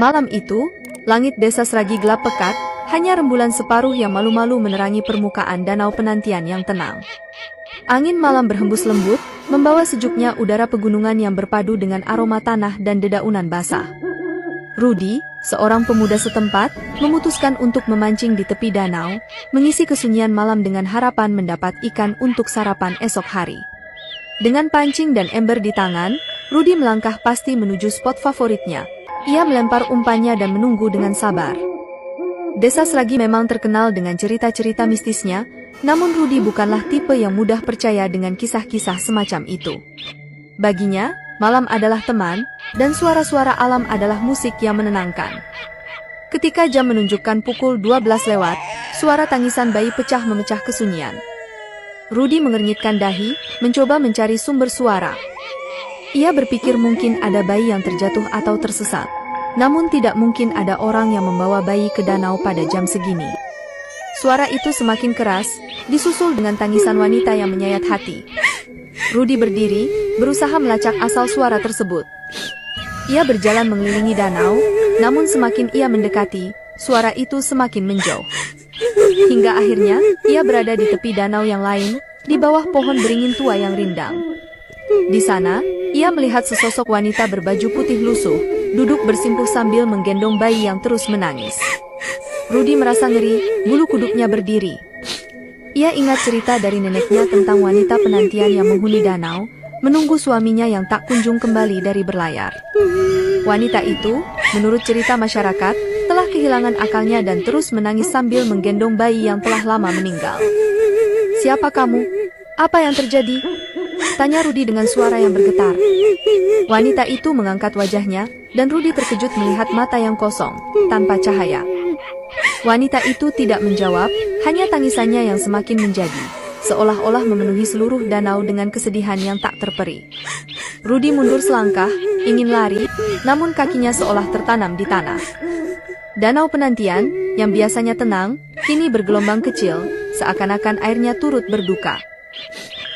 Malam itu, langit desa Sragi gelap pekat, hanya rembulan separuh yang malu-malu menerangi permukaan danau penantian yang tenang. Angin malam berhembus lembut, membawa sejuknya udara pegunungan yang berpadu dengan aroma tanah dan dedaunan basah. Rudy, seorang pemuda setempat, memutuskan untuk memancing di tepi danau, mengisi kesunyian malam dengan harapan mendapat ikan untuk sarapan esok hari. Dengan pancing dan ember di tangan, Rudy melangkah pasti menuju spot favoritnya. Ia melempar umpannya dan menunggu dengan sabar. Desa Sragi memang terkenal dengan cerita-cerita mistisnya, namun Rudy bukanlah tipe yang mudah percaya dengan kisah-kisah semacam itu. Baginya, malam adalah teman, dan suara-suara alam adalah musik yang menenangkan. Ketika jam menunjukkan pukul 12 lewat, suara tangisan bayi pecah memecah kesunyian. Rudy mengernyitkan dahi, mencoba mencari sumber suara. Ia berpikir mungkin ada bayi yang terjatuh atau tersesat. Namun tidak mungkin ada orang yang membawa bayi ke danau pada jam segini. Suara itu semakin keras, disusul dengan tangisan wanita yang menyayat hati. Rudy berdiri, berusaha melacak asal suara tersebut. Ia berjalan mengelilingi danau, namun semakin ia mendekati, suara itu semakin menjauh. Hingga akhirnya, ia berada di tepi danau yang lain, di bawah pohon beringin tua yang rindang. Di sana, ia melihat sesosok wanita berbaju putih lusuh, duduk bersimpuh sambil menggendong bayi yang terus menangis. Rudy merasa ngeri, bulu kuduknya berdiri. Ia ingat cerita dari neneknya tentang wanita penantian yang menghuni danau, menunggu suaminya yang tak kunjung kembali dari berlayar. Wanita itu, menurut cerita masyarakat, telah kehilangan akalnya dan terus menangis sambil menggendong bayi yang telah lama meninggal. "Siapa kamu? Apa yang terjadi?" tanya Rudy dengan suara yang bergetar. Wanita itu mengangkat wajahnya, dan Rudy terkejut melihat mata yang kosong, tanpa cahaya. Wanita itu tidak menjawab, hanya tangisannya yang semakin menjadi, seolah-olah memenuhi seluruh danau dengan kesedihan yang tak terperi. Rudy mundur selangkah, ingin lari, namun kakinya seolah tertanam di tanah. Danau penantian, yang biasanya tenang, kini bergelombang kecil, seakan-akan airnya turut berduka.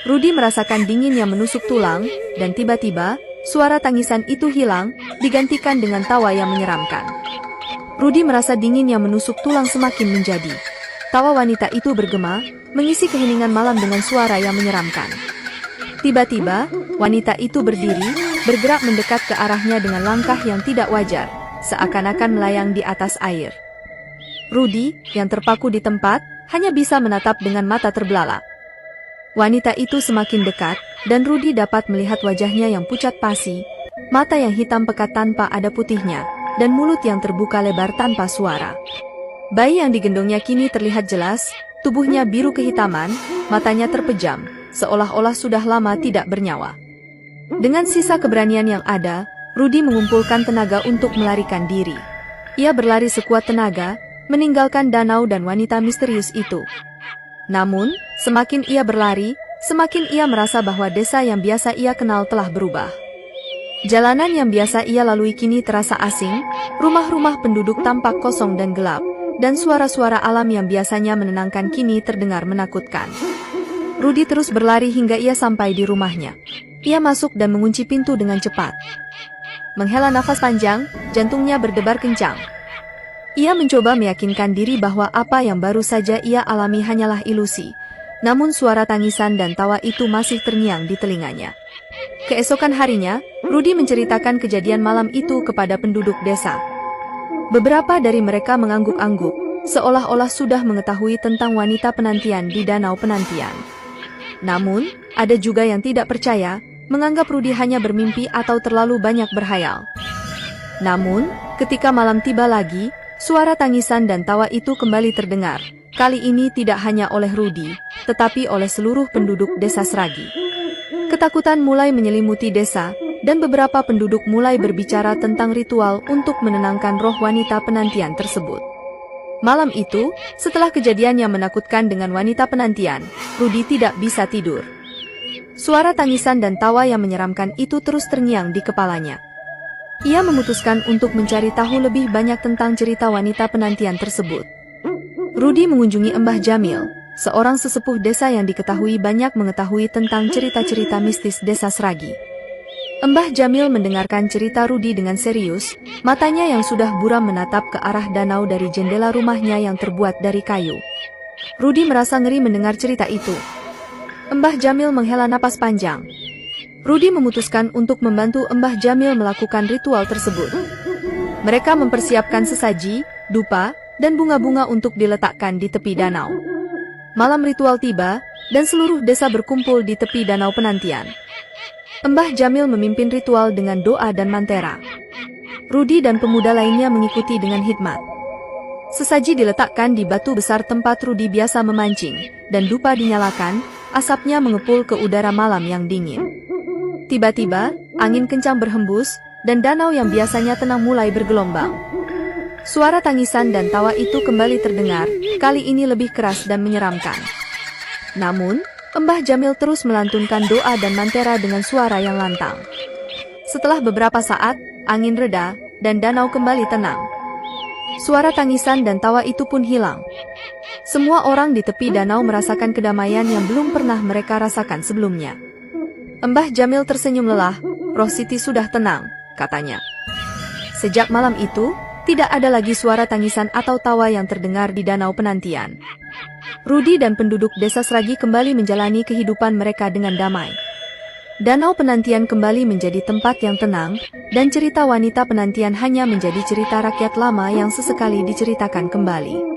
Rudy merasakan dingin yang menusuk tulang, dan tiba-tiba, suara tangisan itu hilang, digantikan dengan tawa yang menyeramkan. Rudy merasa dingin yang menusuk tulang semakin menjadi. Tawa wanita itu bergema, mengisi keheningan malam dengan suara yang menyeramkan. Tiba-tiba, wanita itu berdiri, bergerak mendekat ke arahnya dengan langkah yang tidak wajar, seakan-akan melayang di atas air. Rudy, yang terpaku di tempat, hanya bisa menatap dengan mata terbelalak. Wanita itu semakin dekat, dan Rudy dapat melihat wajahnya yang pucat pasi, mata yang hitam pekat tanpa ada putihnya, dan mulut yang terbuka lebar tanpa suara. Bayi yang digendongnya kini terlihat jelas, tubuhnya biru kehitaman, matanya terpejam, seolah-olah sudah lama tidak bernyawa. Dengan sisa keberanian yang ada, Rudy mengumpulkan tenaga untuk melarikan diri. Ia berlari sekuat tenaga, meninggalkan danau dan wanita misterius itu. Namun, semakin ia berlari, semakin ia merasa bahwa desa yang biasa ia kenal telah berubah. Jalanan yang biasa ia lalui kini terasa asing, rumah-rumah penduduk tampak kosong dan gelap, dan suara-suara alam yang biasanya menenangkan kini terdengar menakutkan. Rudy terus berlari hingga ia sampai di rumahnya. Ia masuk dan mengunci pintu dengan cepat. Menghela nafas panjang, jantungnya berdebar kencang. Ia mencoba meyakinkan diri bahwa apa yang baru saja ia alami hanyalah ilusi, namun suara tangisan dan tawa itu masih terngiang di telinganya. Keesokan harinya, Rudy menceritakan kejadian malam itu kepada penduduk desa. Beberapa dari mereka mengangguk-angguk, seolah-olah sudah mengetahui tentang wanita penantian di danau penantian. Namun, ada juga yang tidak percaya, menganggap Rudy hanya bermimpi atau terlalu banyak berhayal. Namun, ketika malam tiba lagi, suara tangisan dan tawa itu kembali terdengar, kali ini tidak hanya oleh Rudy, tetapi oleh seluruh penduduk desa Sragi. Ketakutan mulai menyelimuti desa, dan beberapa penduduk mulai berbicara tentang ritual untuk menenangkan roh wanita penantian tersebut. Malam itu, setelah kejadian yang menakutkan dengan wanita penantian, Rudy tidak bisa tidur. Suara tangisan dan tawa yang menyeramkan itu terus terngiang di kepalanya. Ia memutuskan untuk mencari tahu lebih banyak tentang cerita wanita penantian tersebut. Rudy mengunjungi Mbah Jamil, seorang sesepuh desa yang diketahui banyak mengetahui tentang cerita-cerita mistis desa Sragi. Mbah Jamil mendengarkan cerita Rudi dengan serius, matanya yang sudah buram menatap ke arah danau dari jendela rumahnya yang terbuat dari kayu. Rudi merasa ngeri mendengar cerita itu. Mbah Jamil menghela napas panjang. Rudi memutuskan untuk membantu Mbah Jamil melakukan ritual tersebut. Mereka mempersiapkan sesaji, dupa, dan bunga-bunga untuk diletakkan di tepi danau. Malam ritual tiba, dan seluruh desa berkumpul di tepi danau penantian. Mbah Jamil memimpin ritual dengan doa dan mantera. Rudi dan pemuda lainnya mengikuti dengan hikmat. Sesaji diletakkan di batu besar tempat Rudi biasa memancing, dan dupa dinyalakan, asapnya mengepul ke udara malam yang dingin. Tiba-tiba, angin kencang berhembus, dan danau yang biasanya tenang mulai bergelombang. Suara tangisan dan tawa itu kembali terdengar, kali ini lebih keras dan menyeramkan. Namun, Mbah Jamil terus melantunkan doa dan mantera dengan suara yang lantang. Setelah beberapa saat, angin reda, dan danau kembali tenang. Suara tangisan dan tawa itu pun hilang. Semua orang di tepi danau merasakan kedamaian yang belum pernah mereka rasakan sebelumnya. Mbah Jamil tersenyum lelah, roh Siti sudah tenang, katanya. Sejak malam itu, tidak ada lagi suara tangisan atau tawa yang terdengar di danau penantian. Rudi dan penduduk desa Sragi kembali menjalani kehidupan mereka dengan damai. Danau penantian kembali menjadi tempat yang tenang, dan cerita wanita penantian hanya menjadi cerita rakyat lama yang sesekali diceritakan kembali.